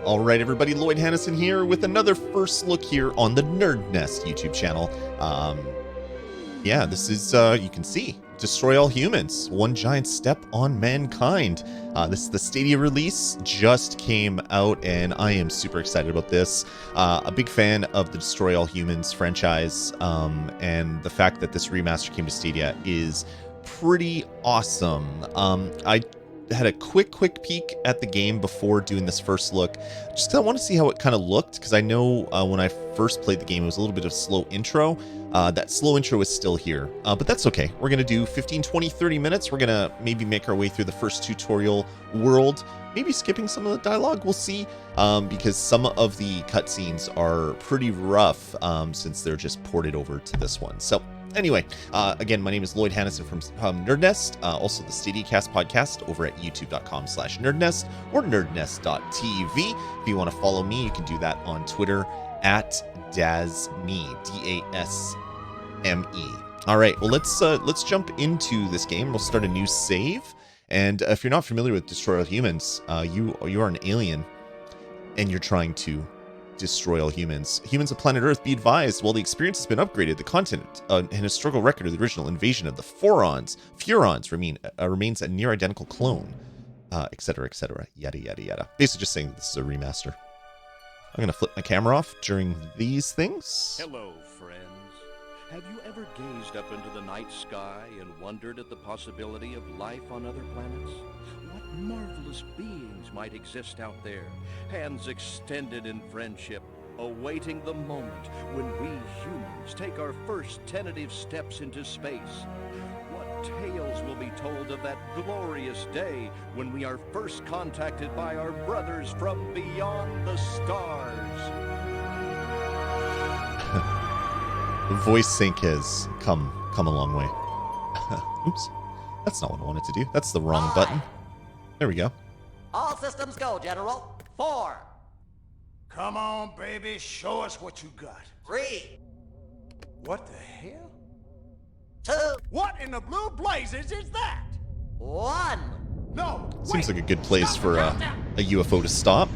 All right, everybody, Lloyd Hannison here with another first look here on the Nerd Nest YouTube channel. Yeah, this is, you can see, Destroy All Humans, One Giant Step on Mankind. This is the Stadia release, just came out, and I am super excited about this. A big fan of the Destroy All Humans franchise, and the fact that this remaster came to Stadia is pretty awesome. I had a quick peek at the game before doing this first look, just 'cause I want to see how it kind of looked, because I know when I first played the game, it was a little bit of a slow intro. That slow intro is still here, but that's okay. We're going to do 15, 20, 30 minutes. We're going to maybe make our way through the first tutorial world, maybe skipping some of the dialogue, we'll see, because some of the cutscenes are pretty rough since they're just ported over to this one. So anyway, again, my name is Lloyd Hannison from Nerd Nest, also the StadiaCast podcast over at youtube.com/nerdnest or nerdnest.tv. If you want to follow me, you can do that on Twitter at Dasme, D-A-S-M-E. All right, well, let's jump into this game. We'll start a new save. And if you're not familiar with Destroy All Humans, you are an alien, and you're trying to destroy all humans. Humans of planet Earth, be advised, while the experience has been upgraded, the content and historical record of the original invasion of the Furons remains a near identical clone, etc., yada, yada, yada. Basically just saying this is a remaster. I'm going to flip my camera off during these things. Hello, friends. Have you ever gazed up into the night sky and wondered at the possibility of life on other planets? What marvelous beings might exist out there, hands extended in friendship, awaiting the moment when we humans take our first tentative steps into space. What tales will be told of that glorious day when we are first contacted by our brothers from beyond the stars? The voice sync has come a long way. Oops. That's not what I wanted to do. That's the wrong button. There we go. All systems go, General. 4. Come on, baby. Show us what you got. 3. What the hell? 2. What in the blue blazes is that? 1. No. Seems wait. like a good place Stop for the a countdown. UFO to stop.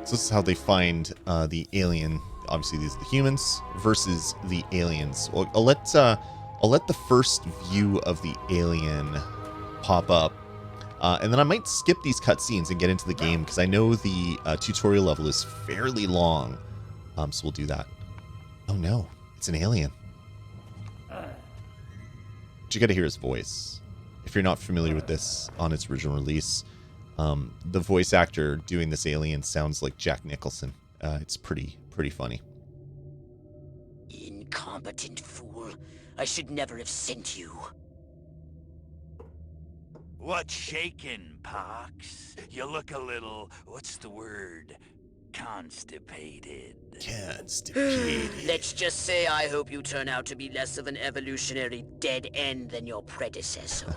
So this is how they find the alien. Obviously, these are the humans versus the aliens. Well, I'll let the first view of the alien pop up, and then I might skip these cutscenes and get into the game, because I know the tutorial level is fairly long. So we'll do that. Oh no, it's an alien. But you got to hear his voice. If you're not familiar with this on its original release, the voice actor doing this alien sounds like Jack Nicholson. It's pretty funny. Incompetent fool. I should never have sent you. What's shaking, Pox? You look a little, what's the word? Constipated. Constipated. Let's just say I hope you turn out to be less of an evolutionary dead end than your predecessor.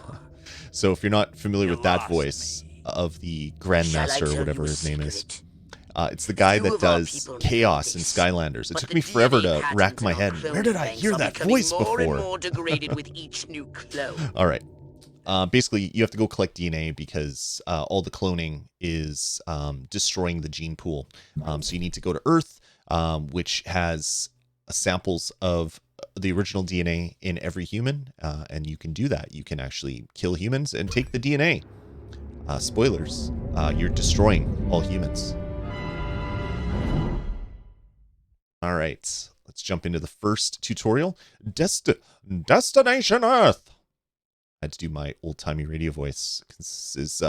So if you're not familiar You with that lost voice me. of the Shall I Grandmaster, tell or whatever you a his name is, secret? it's the guy Few that of our does people know Chaos in this, Skylanders. It but took the me forever DNA to rack patterns my in our head. clone Where did I banks hear are that becoming voice more and before? more degraded with each new clone. All right. Basically, you have to go collect DNA because all the cloning is destroying the gene pool. So you need to go to Earth, which has samples of the original DNA in every human, and you can do that. You can actually kill humans and take the DNA. Spoilers, you're destroying all humans. All right, let's jump into the first tutorial. Destination Earth. I had to do my old-timey radio voice. This is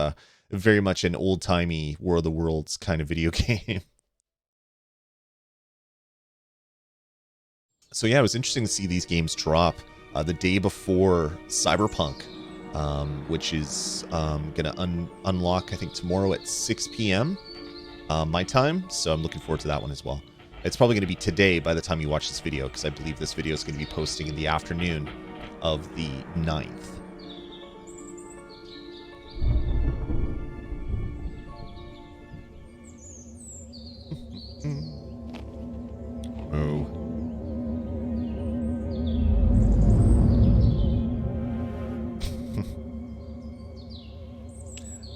very much an old-timey War of the Worlds kind of video game. So yeah, it was interesting to see these games drop the day before Cyberpunk, which is going to unlock, I think, tomorrow at 6 p.m. My time. So I'm looking forward to that one as well. It's probably going to be today by the time you watch this video, because I believe this video is going to be posting in the afternoon of the 9th. Oh.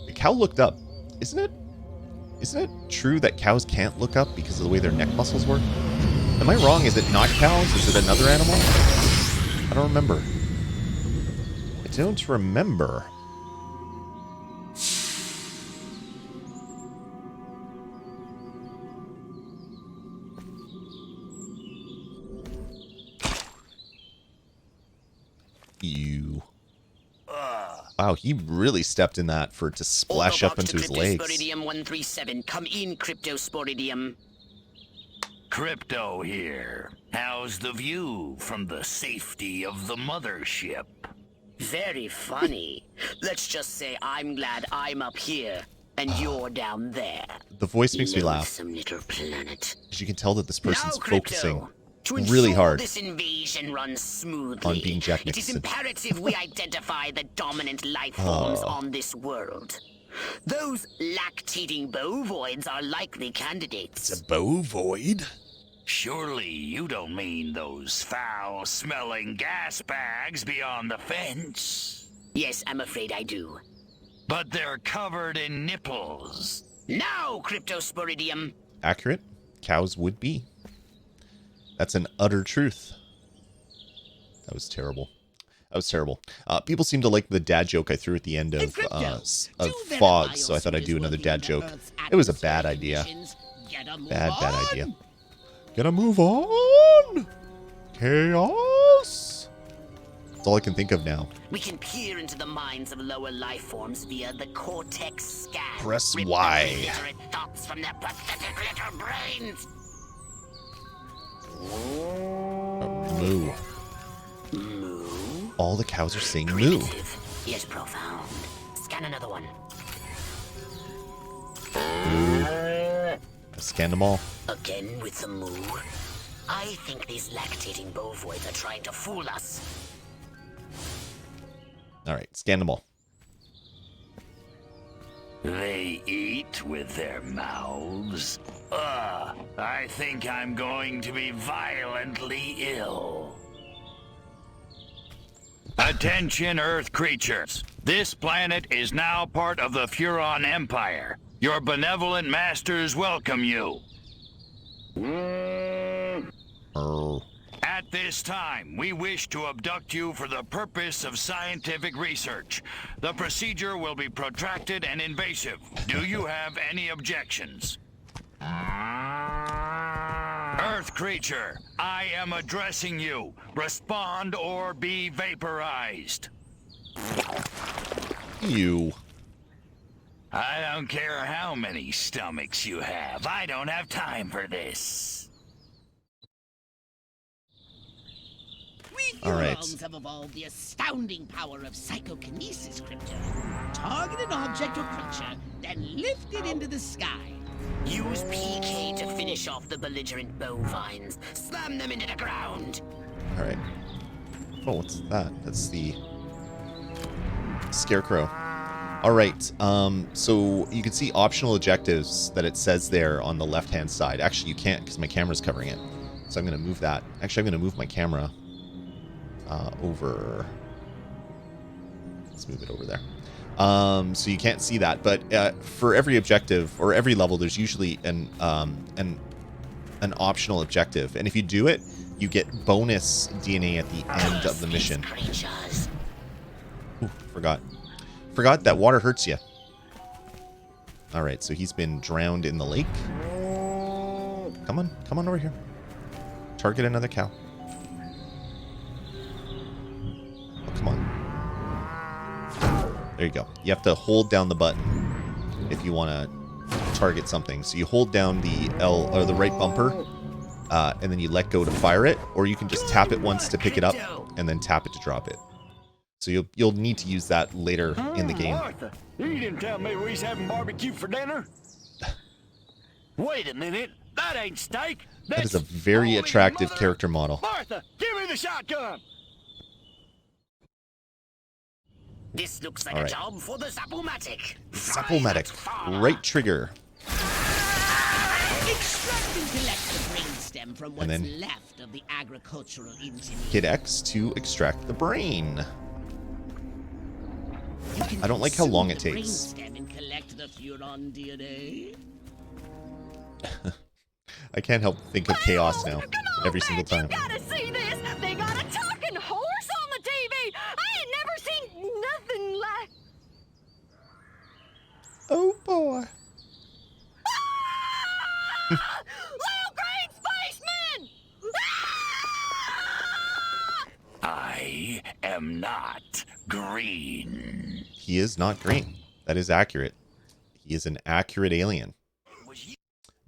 The cow looked up. Isn't it true that cows can't look up because of the way their neck muscles work? Am I wrong? Is it not cows? Is it another animal? I don't remember. I don't remember. You. Wow, he really stepped in that for it to splash up into his legs. Cryptosporidium 137, come in, Cryptosporidium. Crypto here. How's the view from the safety of the mothership? Very funny. Let's just say I'm glad I'm up here and you're down there. The voice makes me laugh. Some little planet. Because you can tell that this person's Now, Crypto, focusing to really ensure hard this invasion runs smoothly, on being Jack it is Nicholson. imperative we identify the dominant life forms on this world. Those lactating bovoids are likely candidates. It's a bovoid? Surely you don't mean those foul-smelling gas bags beyond the fence? Yes, I'm afraid I do. But they're covered in nipples. Now, Cryptosporidium. Accurate? Cows would be. That's an utter truth. That was terrible. That was terrible. People seem to like the dad joke I threw at the end of Fog, so I thought I'd do another dad joke. It was a bad idea. Bad idea. Gotta move on! Chaos! That's all I can think of now. We can peer into the minds of lower life forms via the cortex scan. Press Rip Y. the illiterate thoughts from their pathetic little brains. Moo. Moo? All the cows are saying moo. Primitive, yet profound. Scan another one. I scanned them all. Again with the moo? I think these lactating bovoids are trying to fool us. Alright, scan them all. They eat with their mouths? I think I'm going to be violently ill. Attention, Earth creatures. This planet is now part of the Furon Empire. Your benevolent masters welcome you. At this time, we wish to abduct you for the purpose of scientific research. The procedure will be protracted and invasive. Do you have any objections? Earth creature, I am addressing you. Respond or be vaporized. You. I don't care how many stomachs you have. I don't have time for this. We All right. Furons have evolved the astounding power of psychokinesis, Crypto. Target an object or creature, then lift it into the sky. Use PK to finish off the belligerent bovines. Slam them into the ground. Alright. Oh, what's that? That's the Scarecrow. Alright, so you can see optional objectives that it says there on the left-hand side. Actually, you can't because my camera's covering it. So I'm going to move that. Actually, I'm going to move my camera over. Let's move it over there. So you can't see that, but for every objective or every level, there's usually an optional objective, and if you do it, you get bonus DNA at the end of the mission. Ooh, forgot that water hurts you. All right, so he's been drowned in the lake. Come on over here. Target another cow. Oh, come on. There you go. You have to hold down the button if you want to target something. So you hold down the L or the right bumper, and then you let go to fire it, or you can just tap it once to pick it up, and then tap it to drop it. So you'll need to use that later in the game. Martha, you didn't tell me we was having barbecue for dinner. Wait a minute, that ain't steak. That is a very attractive character model. Martha, give me the shotgun. This looks like All a right. job for the Zapomatic. Zapomatic. Right trigger. Extract and collect the brainstem from what's then left of the agricultural engineer. Hit X to extract the brain. You can I don't like how long it consume the takes. brainstem and collect the Furon DNA. I can't help think of chaos now. Come on, Every single time. You gotta see this. They got a talking horse on the TV. I ain't never seen nothing like. Oh boy. Little green spaceman! I am not green. He is not green. That is accurate. He is an accurate alien.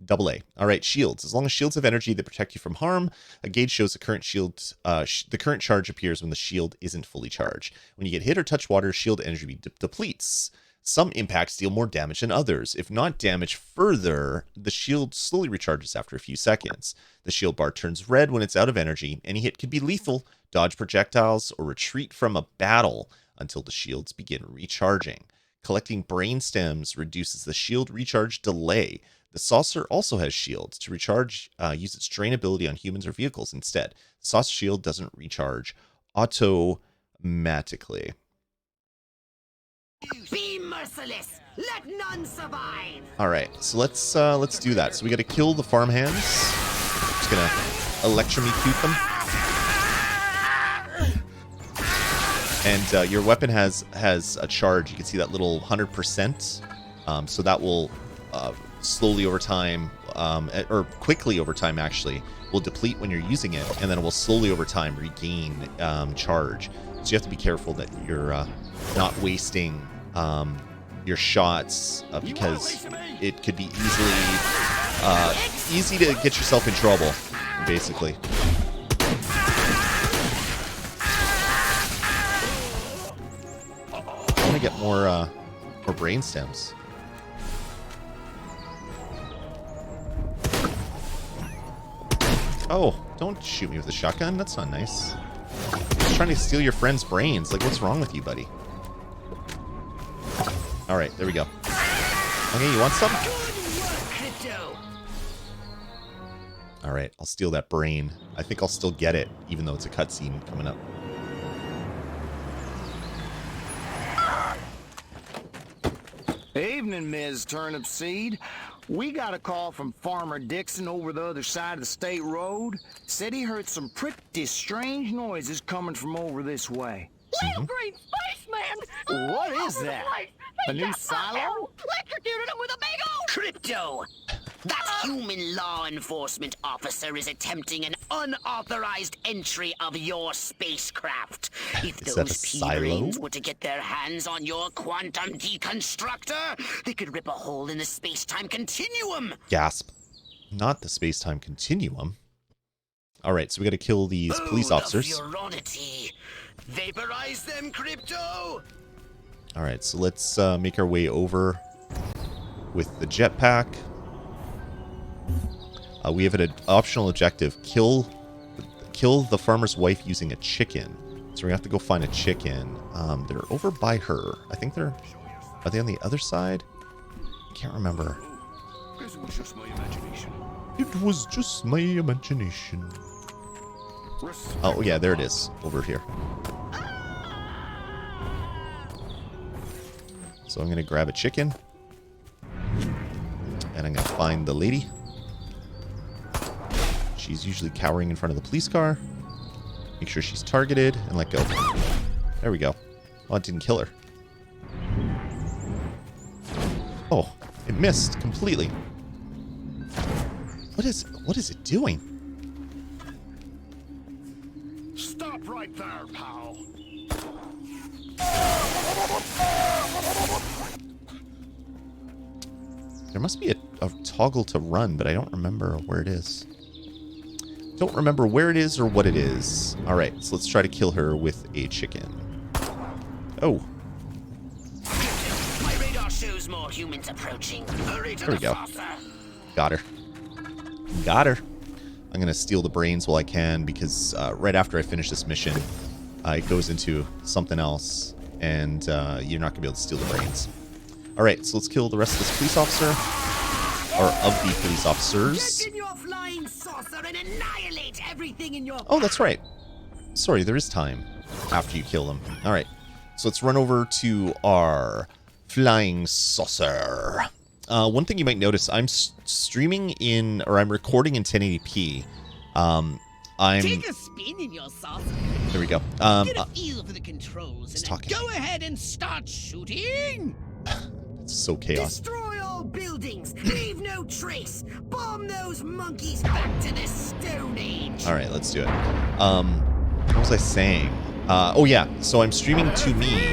Double A. All right, shields. As long as shields have energy that protect you from harm, a gauge shows the current shield. The current charge appears when the shield isn't fully charged. When you get hit or touch water, shield energy depletes. Some impacts deal more damage than others. If not damaged further, the shield slowly recharges after a few seconds. The shield bar turns red when it's out of energy. Any hit could be lethal, dodge projectiles, or retreat from a battle until the shields begin recharging. Collecting brain stems reduces the shield recharge delay. The saucer also has shields. To recharge, use its drain ability on humans or vehicles instead. The saucer shield doesn't recharge automatically. Be merciless. Let none survive. All right, so let's do that. So we got to kill the farmhands. Just gonna electromute them. And your weapon has a charge. You can see that little 100%. So that will slowly over time, or quickly over time actually, will deplete when you're using it, and then it will slowly over time regain charge. So you have to be careful that you're not wasting your shots because it could be easy to get yourself in trouble, basically. I want to get more brain stems. Oh, don't shoot me with a shotgun. That's not nice. I'm trying to steal your friend's brains. Like, what's wrong with you, buddy? All right, there we go. Okay, you want some? All right, I'll steal that brain. I think I'll still get it, even though it's a cutscene coming up. Evening, Ms. Turnip Seed. We got a call from Farmer Dixon over the other side of the state road. Said he heard some pretty strange noises coming from over this way. Little green spaceman! What is that? A new silo? Electrocuted him with a big old... Crypto! That human law enforcement officer is attempting an unauthorized entry of your spacecraft. If Is that a those silo? P-brains were to get their hands on your quantum deconstructor, they could rip a hole in the space-time continuum. Gasp. Not the space-time continuum. All right, so we got to kill these police officers. The Furonity. Vaporize them, Crypto! All right, so let's make our way over with the jetpack. We have an optional objective: kill the farmer's wife using a chicken. So we have to go find a chicken. They're over by her. I think are they on the other side? I can't remember. Guess it was just my imagination. It was just my imagination. Oh yeah, there it is, over here. So I'm gonna grab a chicken, and I'm gonna find the lady. She's usually cowering in front of the police car. Make sure she's targeted and let go. There we go. Oh, it didn't kill her. Oh, it missed completely. What is it doing? Stop right there, pal. There must be a toggle to run, but I don't remember where it is. Don't remember where it is or what it is. All right, so let's try to kill her with a chicken. Oh, My radar shows more humans approaching. Hurry to there we the go. saucer. Got her. Got her. I'm going to steal the brains while I can because right after I finish this mission, it goes into something else. and you're not going to be able to steal the brains. All right, so let's kill the rest of this police officer, or of the police officers. Get in your flying saucer and annihilate everything in your Oh, that's right. Sorry, there is time after you kill them. All right, so let's run over to our flying saucer. One thing you might notice, I'm streaming in, or I'm recording in 1080p. Take a spin in your saucer. There we go. Get a feel for the controls and then talking. go ahead and start shooting. It's so chaos. Destroy all buildings. Leave no trace. Bomb those monkeys back to the Stone Age. All right, let's do it. What was I saying? Oh yeah, so I'm streaming to me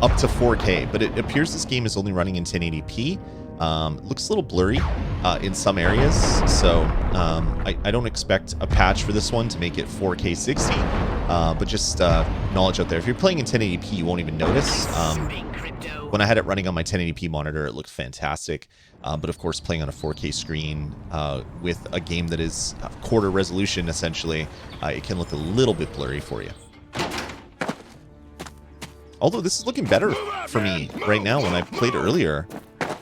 up to 4K, but it appears this game is only running in 1080p. Looks a little blurry in some areas, so I don't expect a patch for this one to make it 4K 60, but just knowledge out there. If you're playing in 1080p, you won't even notice. When I had it running on my 1080p monitor, it looked fantastic, but of course playing on a 4K screen with a game that is quarter resolution, essentially, it can look a little bit blurry for you. Although this is looking better for me right now. When I played earlier,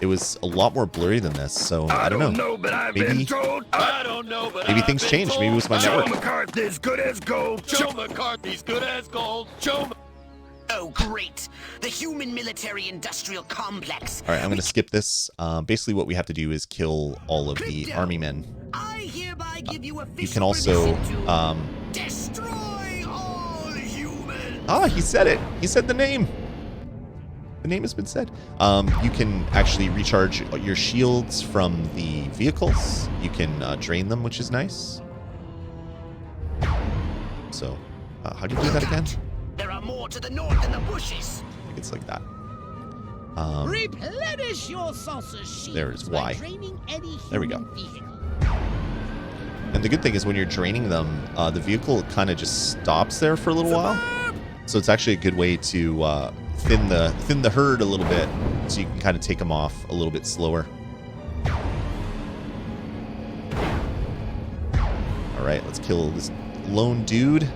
it was a lot more blurry than this, so I don't know. But I've Maybe- been told. I don't know, but maybe I've things been changed. told. Maybe it was my Joe network. McCarthy's good as gold. Joe McCarthy's good as gold. Oh, great. The human military-industrial complex. All right, I'm going to skip this. Basically, what we have to do is kill all of the army men. I hereby give you You can also... destroy all humans. Ah, he said it. He said the name. The name has been said. You can actually recharge your shields from the vehicles. You can drain them, which is nice. So, how do you do that again? There are more to the north in the bushes. I think it's like that. Replenish your saucer shields There is by Y. draining any There we go. human vehicle. And the good thing is when you're draining them, the vehicle kind of just stops there for a little while. So it's actually a good way to thin the herd a little bit, so you can kind of take them off a little bit slower. All right, let's kill this lone dude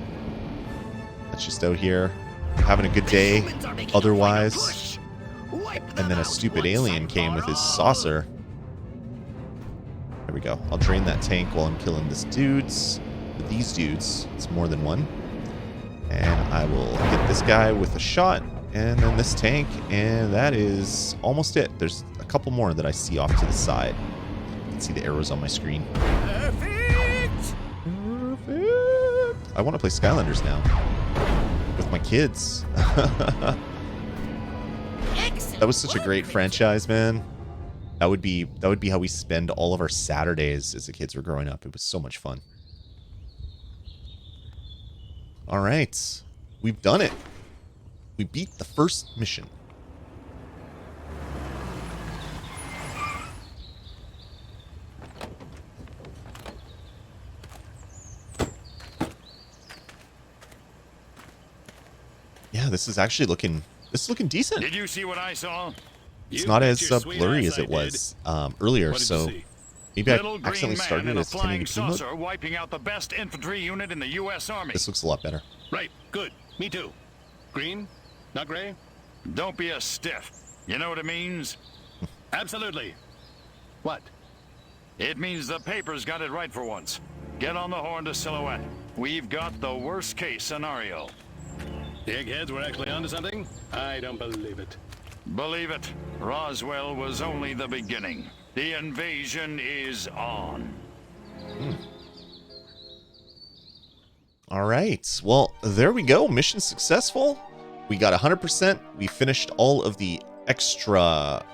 that's just out here having a good day otherwise. And then a stupid alien came with his saucer. There we go. I'll drain that tank while I'm killing these dudes. It's more than one. And I will hit this guy with a shot, and then this tank, and that is almost it. There's a couple more that I see off to the side. You can see the arrows on my screen. Perfect! I want to play Skylanders now. With my kids. That was such a great franchise, man. That would be how we spend all of our Saturdays as the kids were growing up. It was so much fun. All right, we've done it. We beat the first mission. Yeah, this is actually looking decent. Did you see what I saw? It's You not bet as your sweet blurry ass as it I was earlier, What did you so see? maybe I Little green accidentally man started in it a as flying 1080p mode. saucer wiping out the best infantry unit in the U.S. Army. This looks a lot better. Right, good. Me too. Green, not gray? Don't be a stiff. You know what it means? Absolutely. What? It means the paper's got it right for once. Get on the horn to Silhouette. We've got the worst case scenario. The eggheads were actually onto something? I don't believe it. Believe it, Roswell was only the beginning. The invasion is on. All right. Well, there we go. Mission successful. We got 100%. We finished all of the extra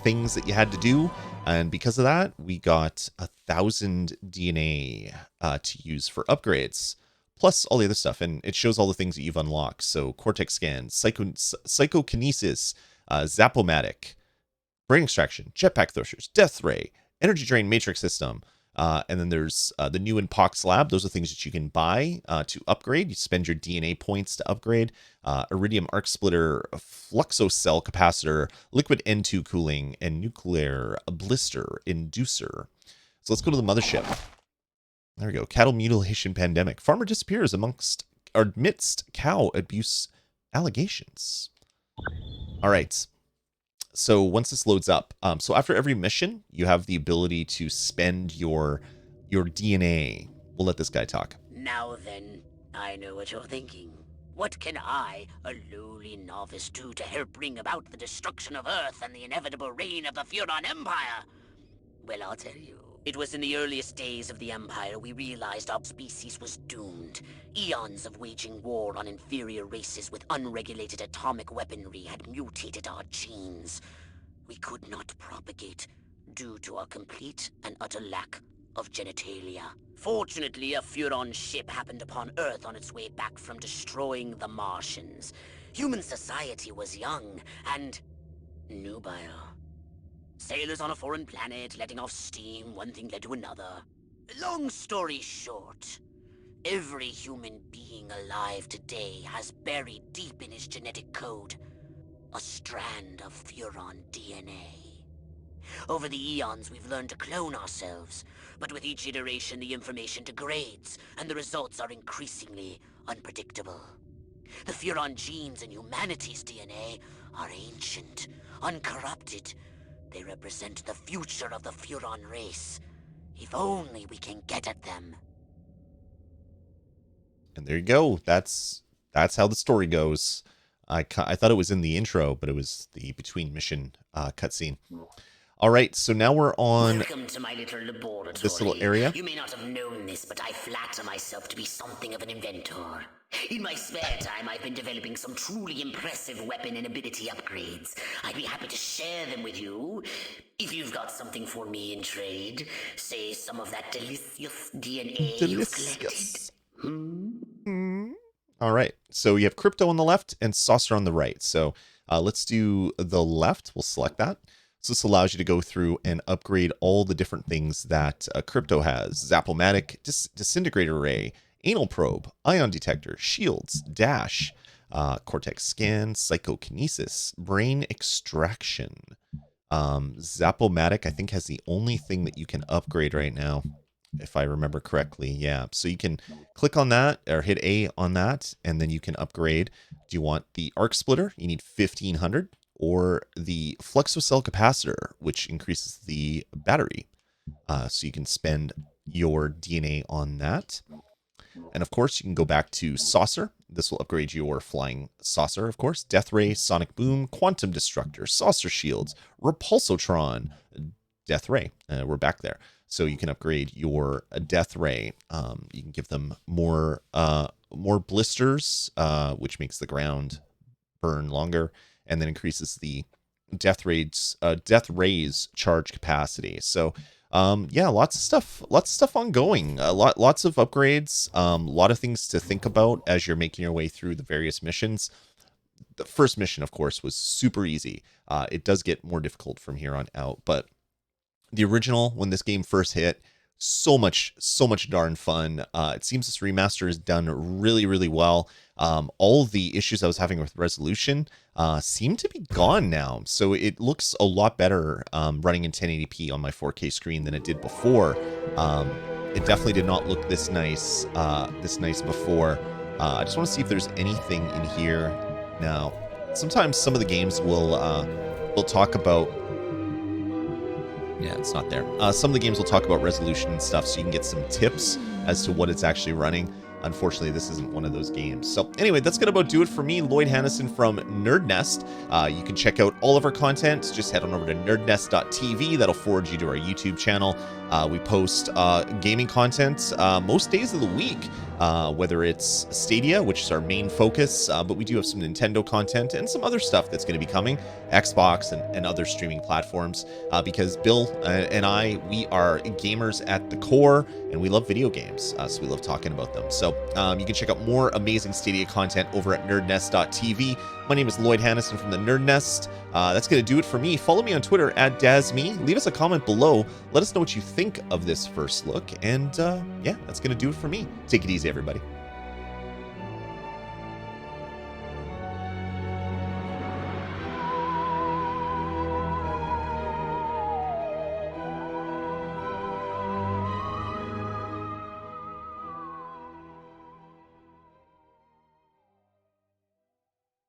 things that you had to do. And because of that, we got 1,000 DNA to use for upgrades. Plus all the other stuff. And it shows all the things that you've unlocked. So Cortex Scan, Psychokinesis, Zapomatic, Brain Extraction, Jetpack Thrusters, Death Ray, Energy Drain Matrix System. And then there's the new Pox Lab. Those are things that you can buy to upgrade. You spend your DNA points to upgrade. Iridium Arc Splitter, Fluxocell Capacitor, Liquid N2 Cooling, and Nuclear Blister Inducer. So let's go to the mothership. There we go. Cattle mutilation pandemic. Farmer disappears amidst cow abuse allegations. All right. So once this loads up, so after every mission, you have the ability to spend your DNA. We'll let this guy talk. Now then, I know what you're thinking. What can I, a lowly novice, do to help bring about the destruction of Earth and the inevitable reign of the Furon Empire? Well, I'll tell you. It was in the earliest days of the Empire we realized our species was doomed. Eons of waging war on inferior races with unregulated atomic weaponry had mutated our genes. We could not propagate due to our complete and utter lack of genitalia. Fortunately, a Furon ship happened upon Earth on its way back from destroying the Martians. Human society was young and nubile. Sailors on a foreign planet, letting off steam, one thing led to another. Long story short, every human being alive today has buried deep in his genetic code a strand of Furon DNA. Over the eons, we've learned to clone ourselves, but with each iteration, the information degrades, and the results are increasingly unpredictable. The Furon genes in humanity's DNA are ancient, uncorrupted. They represent the future of the Furon race. If only we can get at them. And there you go. That's how the story goes. I thought it was in the intro, but it was the between mission cutscene. All right, so now we're on Welcome to my little laboratory. this little area. You may not have known this, but I flatter myself to be something of an inventor. In my spare time, I've been developing some truly impressive weapon and ability upgrades. I'd be happy to share them with you. If you've got something for me in trade, say some of that delicious DNA you've collected. All right, so you have crypto on the left and saucer on the right. So let's do the left. We'll select that. So this allows you to go through and upgrade all the different things that crypto has. Zap-O-Matic, disintegrator array, anal probe, ion detector, shields, dash, cortex scan, psychokinesis, brain extraction. Zap-O-Matic, I think, has the only thing that you can upgrade right now, if I remember correctly. Yeah, so you can click on that or hit A on that, and then you can upgrade. Do you want the arc splitter? You need 1500. Or the flexocell capacitor, which increases the battery. So you can spend your DNA on that. And of course, you can go back to saucer. This will upgrade your flying saucer, of course. Death ray, sonic boom, quantum destructor, saucer shields, repulsotron, death ray. We're back there. So you can upgrade your death ray. You can give them more blisters, which makes the ground burn longer, and then increases the death rays charge capacity. So yeah, lots of stuff ongoing. Lots of upgrades. A lot of things to think about as you're making your way through the various missions. The first mission, of course, was super easy. It does get more difficult from here on out, but the original, when this game first hit, so much darn fun. It seems this remaster is done really, really well. All the issues I was having with resolution seem to be gone now. So it looks a lot better running in 1080p on my 4K screen than it did before. It definitely did not look this nice before. I just want to see if there's anything in here now. Sometimes some of the games will talk about. Yeah, it's not there. Some of the games will talk about resolution and stuff, so you can get some tips as to what it's actually running. Unfortunately, this isn't one of those games. So anyway, that's going to about do it for me, Lloyd Hannison from Nerd Nest. You can check out all of our content. Just head on over to nerdnest.tv. That'll forward you to our YouTube channel. We post gaming content most days of the week, whether it's Stadia, which is our main focus, but we do have some Nintendo content and some other stuff that's going to be coming, Xbox and other streaming platforms, because Bill and I, we are gamers at the core, and we love video games, so we love talking about them. So you can check out more amazing Stadia content over at nerdnest.tv. My name is Lloyd Hannison from the Nerd Nest. That's going to do it for me. Follow me on Twitter at DazMe. Leave us a comment below. Let us know what you think of this first look. And yeah, that's going to do it for me. Take it easy, everybody.